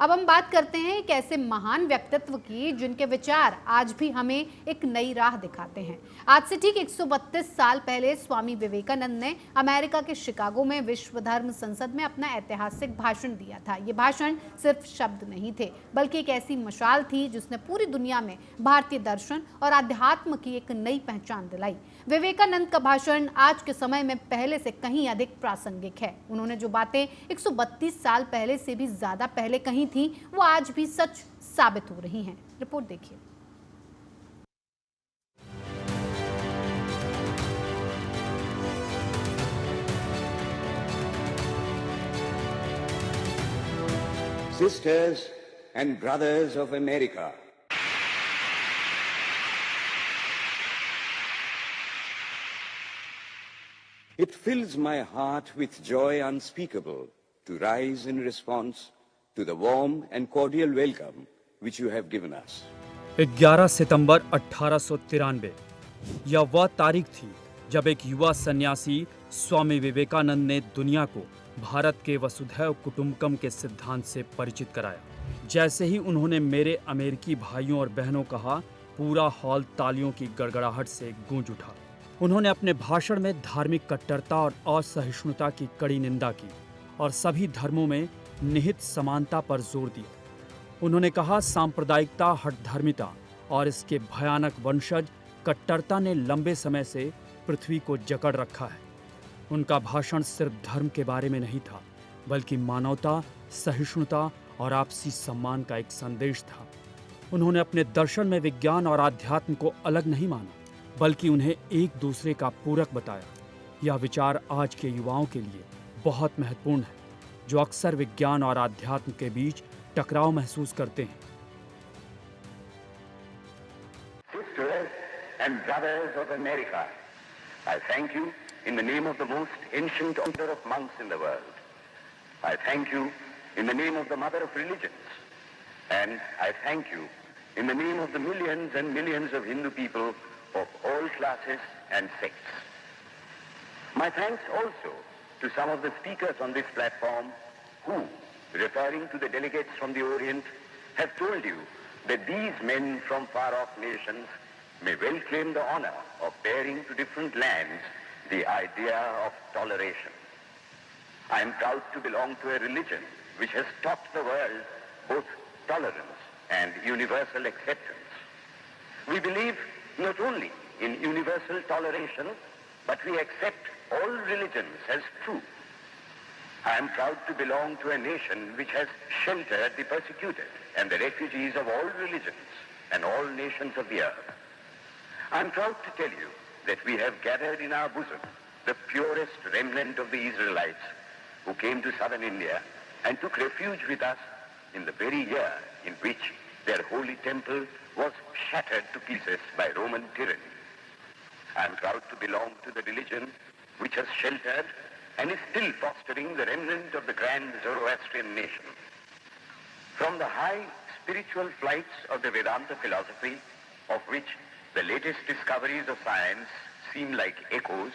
अब हम बात करते हैं एक ऐसे महान व्यक्तित्व की जिनके विचार आज भी हमें एक नई राह दिखाते हैं। आज से ठीक 132 साल पहले स्वामी विवेकानंद ने अमेरिका के शिकागो में विश्व धर्म संसद में अपना ऐतिहासिक भाषण दिया था। ये भाषण सिर्फ शब्द नहीं थे, बल्कि एक ऐसी मशाल थी जिसने पूरी दुनिया में भारतीय दर्शन और अध्यात्म की एक नई पहचान दिलाई। विवेकानंद का भाषण आज के समय में पहले से कहीं अधिक प्रासंगिक है। उन्होंने जो बातें 132 साल पहले से भी ज्यादा पहले कही थी, वो आज भी सच साबित हो रही हैं। रिपोर्ट देखिए। Sisters and brothers of America, it fills my heart with joy unspeakable to rise in response to the warm and cordial welcome which you have given us. 11 सितंबर 1893 यह वह तारीख थी जब एक युवा सन्यासी स्वामी विवेकानंद ने दुनिया को भारत के वसुधैव कुटुंबकम के सिद्धांत से परिचित कराया। जैसे ही उन्होंने मेरे अमेरिकी भाइयों और बहनों कहा, पूरा हॉल तालियों की गड़गड़ाहट से गूंज उठा। उन्होंने अपने भाषण में धार्मिक कट्टरता और असहिष्णुता की कड़ी निंदा की और सभी धर्मों में निहित समानता पर जोर दिया। उन्होंने कहा, सांप्रदायिकता, हठधर्मिता और इसके भयानक वंशज कट्टरता ने लंबे समय से पृथ्वी को जकड़ रखा है। उनका भाषण सिर्फ धर्म के बारे में नहीं था, बल्कि मानवता, सहिष्णुता और आपसी सम्मान का एक संदेश था। उन्होंने अपने दर्शन में विज्ञान और आध्यात्म को अलग नहीं माना, बल्कि उन्हें एक दूसरे का पूरक बताया। यह विचार आज के युवाओं के लिए बहुत महत्वपूर्ण है, जो अक्सर विज्ञान और आध्यात्म के बीच टकराव महसूस करते हैं। Sisters and brothers of America, I thank you in the name of the most ancient order of monks in the world. I thank you in the name of the mother of religions. And I thank you in the name of the millions and millions of Hindu people of all classes and sects. My thanks also to some of the speakers on this platform who, referring to the delegates from the Orient, have told you that these men from far-off nations may well claim the honor of bearing to different lands the idea of toleration. I am proud to belong to a religion which has taught the world both tolerance and universal acceptance. We believe not only in universal toleration, but we accept all religions as true. I am proud to belong to a nation which has sheltered the persecuted and the refugees of all religions and all nations of the earth. I am proud to tell you that we have gathered in our bosom the purest remnant of the Israelites who came to southern India and took refuge with us in the very year in which their holy temple was shattered to pieces by Roman tyranny. I am proud to belong to the religion which has sheltered and is still fostering the remnant of the grand Zoroastrian nation. From the high spiritual flights of the Vedanta philosophy, of which the latest discoveries of science seem like echoes,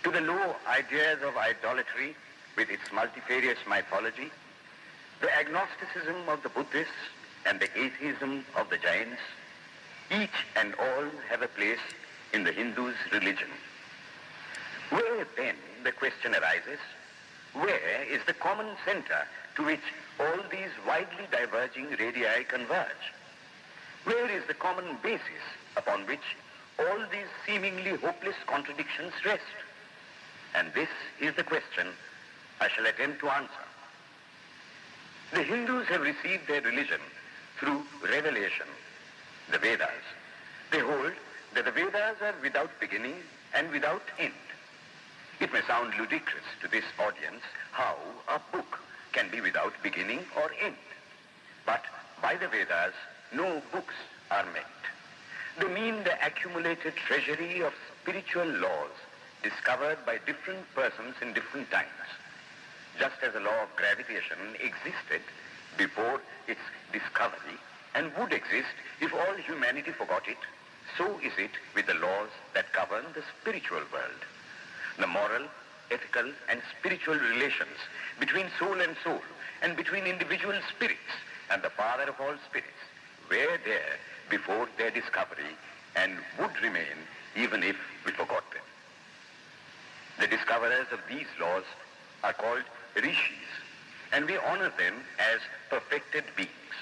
to the low ideas of idolatry with its multifarious mythology, the agnosticism of the Buddhists and the atheism of the Jains, each and all have a place in the Hindu's religion. Where then, the question arises, where is the common center to which all these widely diverging radii converge? Where is the common basis upon which all these seemingly hopeless contradictions rest? And this is the question I shall attempt to answer. The Hindus have received their religion through revelation, the Vedas. They hold that the Vedas are without beginning and without end. It may sound ludicrous to this audience how a book can be without beginning or end. But by the Vedas, no books are meant. They mean the accumulated treasury of spiritual laws discovered by different persons in different times. Just as the law of gravitation existed before its discovery and would exist if all humanity forgot it, so is it with the laws that govern the spiritual world. The moral, ethical, and spiritual relations between soul and between individual spirits and the father of all spirits were there before their discovery and would remain even if we forgot them. The discoverers of these laws are called rishis, and we honor them as perfected beings.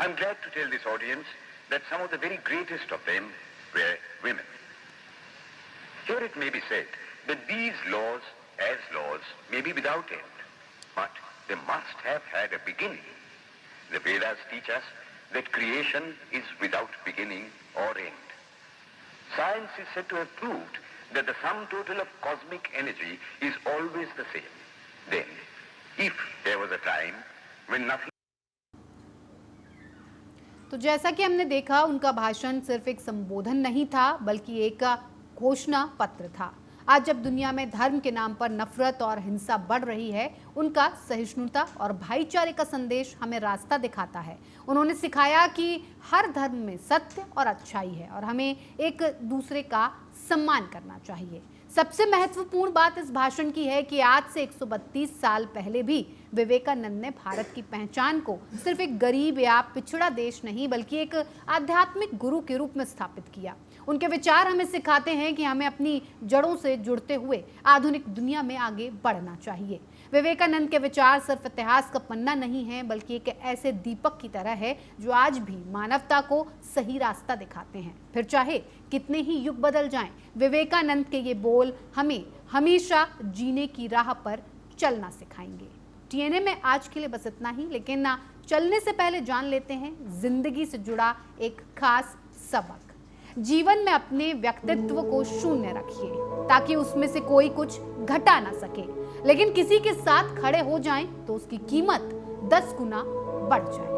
I'm glad to tell this audience that some of the very greatest of them were women. Here it may be said that these laws, as laws, may be without end, but they must have had a beginning. The Vedas teach us that creation is without beginning or end. Science is said to have proved that the sum total of cosmic energy is always the same. Then, if there was a time when nothing तो जैसा कि हमने देखा, उनका भाषण सिर्फ एक संबोधन नहीं था बल्कि एक घोषणा पत्र था। आज जब दुनिया में धर्म के नाम पर नफरत और हिंसा बढ़ रही है, उनका सहिष्णुता और भाईचारे का संदेश हमें रास्ता दिखाता है। उन्होंने सिखाया कि हर धर्म में सत्य और अच्छाई है और हमें एक दूसरे का सम्मान करना चाहिए। सबसे महत्वपूर्ण बात इस भाषण की है कि आज से 132 साल पहले भी विवेकानंद ने भारत की पहचान को सिर्फ एक गरीब या पिछड़ा देश नहीं बल्कि एक आध्यात्मिक गुरु के रूप में स्थापित किया। उनके विचार हमें सिखाते हैं कि हमें अपनी जड़ों से जुड़ते हुए आधुनिक दुनिया में आगे बढ़ना चाहिए। विवेकानंद के विचार सिर्फ इतिहास का पन्ना नहीं है बल्कि एक ऐसे दीपक की तरह है जो आज भी मानवता को सही रास्ता दिखाते हैं। फिर चाहे कितने ही युग बदल जाएं, विवेकानंद के ये बोल हमें हमेशा जीने की राह पर चलना सिखाएंगे। टीएनए में आज के लिए बस इतना ही, लेकिन चलने से पहले जान लेते हैं जिंदगी से जुड़ा एक खास सबक। जीवन में अपने व्यक्तित्व को शून्य रखिए ताकि उसमें से कोई कुछ घटा ना सके, लेकिन किसी के साथ खड़े हो जाएं तो उसकी कीमत 10 गुना बढ़ जाए।